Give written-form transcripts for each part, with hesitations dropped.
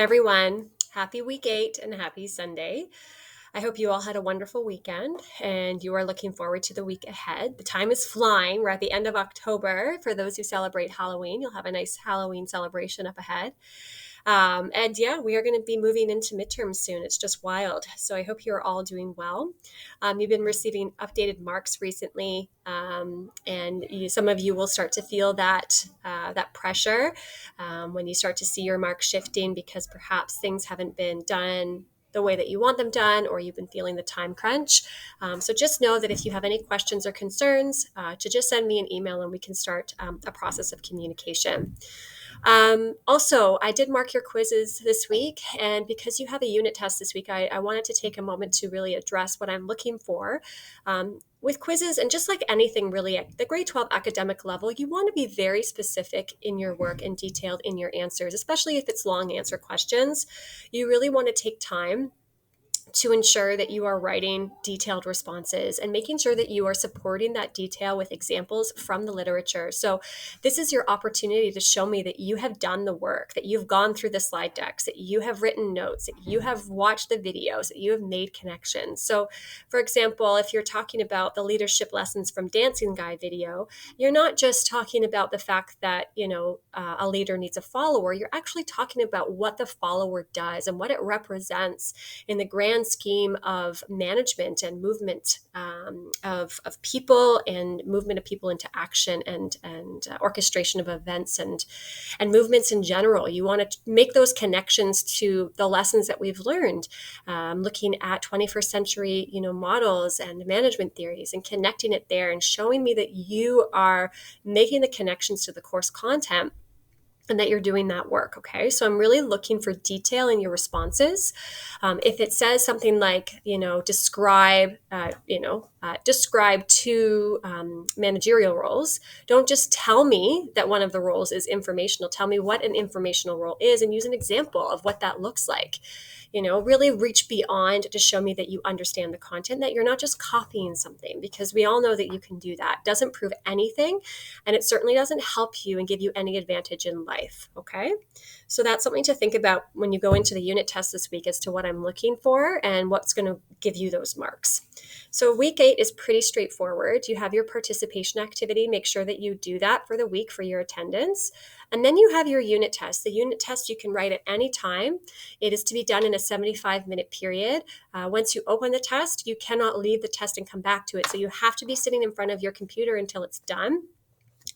Everyone, happy week 8 and happy Sunday. I hope you all had a wonderful weekend and you are looking forward to the week ahead. The time is flying. We're at the end of October. For those who celebrate Halloween, you'll have a nice Halloween celebration up ahead. And yeah, we are going to be moving into midterms soon. It's just wild. So I hope you're all doing well. You've been receiving updated marks recently, and some of you will start to feel that pressure when you start to see your marks shifting because perhaps things haven't been done the way that you want them done, or you've been feeling the time crunch. So just know that if you have any questions or concerns, to just send me an email and we can start a process of communication. Also, I did mark your quizzes this week, and because you have a unit test this week, I wanted to take a moment to really address what I'm looking for. With quizzes, and just like anything really at the grade 12 academic level, you want to be very specific in your work and detailed in your answers, especially if it's long answer questions. You really want to take time to ensure that you are writing detailed responses and making sure that you are supporting that detail with examples from the literature. So this is your opportunity to show me that you have done the work, that you've gone through the slide decks, that you have written notes, that you have watched the videos, that you have made connections. So for example, if you're talking about the leadership lessons from Dancing Guide video, you're not just talking about the fact that, a leader needs a follower. You're actually talking about what the follower does and what it represents in the grand scheme of management and movement of people and movement of people into action and orchestration of events and movements in general. You want to make those connections to the lessons that we've learned, looking at 21st century models and management theories and connecting it there and showing me that you are making the connections to the course content and that you're doing that work. Okay. So I'm really looking for detail in your responses. If it says something like, describe two managerial roles, don't just tell me that one of the roles is informational. Tell me what an informational role is and use an example of what that looks like. Really reach beyond to show me that you understand the content, that you're not just copying something, because we all know that you can do that. It doesn't prove anything, and it certainly doesn't help you and give you any advantage in life. Okay. So that's something to think about when you go into the unit test this week as to what I'm looking for and what's going to give you those marks. So week 8 is pretty straightforward. You have your participation activity. Make sure that you do that for the week for your attendance. And then you have your unit test. The unit test you can write at any time. It is to be done in a 75-minute period. Once you open the test, you cannot leave the test and come back to it. So you have to be sitting in front of your computer until it's done.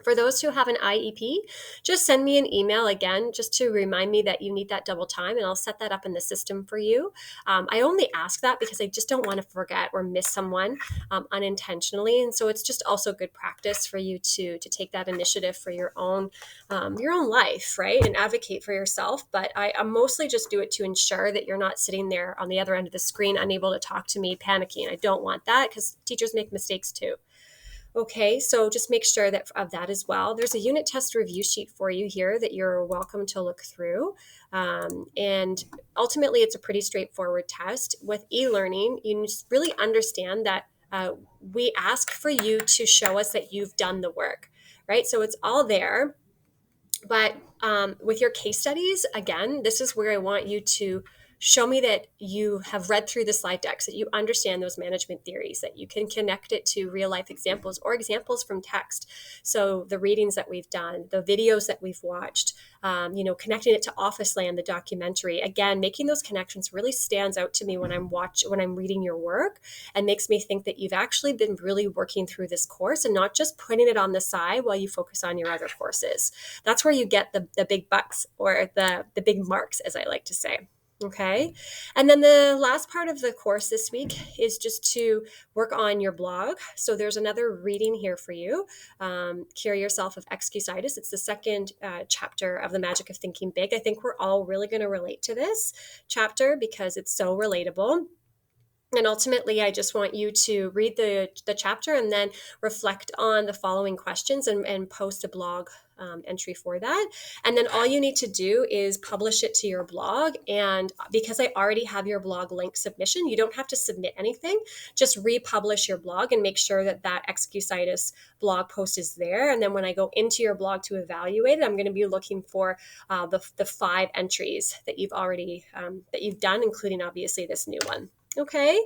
For those who have an IEP, just send me an email again, just to remind me that you need that double time, and I'll set that up in the system for you. I only ask that because I just don't want to forget or miss someone unintentionally, and so it's just also good practice for you to take that initiative for your own life, right, and advocate for yourself. But I mostly just do it to ensure that you're not sitting there on the other end of the screen, unable to talk to me, panicking. I don't want that because teachers make mistakes too. Okay, so just make sure that of that as well. There's a unit test review sheet for you here that you're welcome to look through. And ultimately, it's a pretty straightforward test. With e-learning, you just really understand that we ask for you to show us that you've done the work, right? So it's all there. But with your case studies, again, this is where I want you to show me that you have read through the slide decks, that you understand those management theories, that you can connect it to real life examples or examples from text. So the readings that we've done, the videos that we've watched, connecting it to Office Land, the documentary. Again, making those connections really stands out to me when I'm reading your work, and makes me think that you've actually been really working through this course and not just putting it on the side while you focus on your other courses. That's where you get the big bucks, or the big marks, as I like to say. Okay. And then the last part of the course this week is just to work on your blog. So there's another reading here for you. Cure Yourself of Excusitis. It's the second chapter of The Magic of Thinking Big. I think we're all really going to relate to this chapter because it's so relatable. And ultimately, I just want you to read the chapter and then reflect on the following questions and post a blog entry for that. And then all you need to do is publish it to your blog. And because I already have your blog link submission, you don't have to submit anything. Just republish your blog and make sure that that execusitis blog post is there. And then when I go into your blog to evaluate it, I'm going to be looking for the 5 entries that you've already that you've done, including obviously this new one. Okay,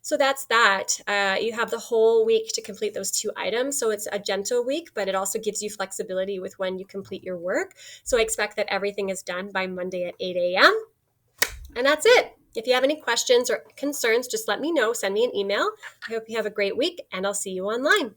so that's that. You have the whole week to complete those 2 items. So it's a gentle week, but it also gives you flexibility with when you complete your work. So I expect that everything is done by Monday at 8 a.m. And that's it. If you have any questions or concerns, just let me know. Send me an email. I hope you have a great week, and I'll see you online.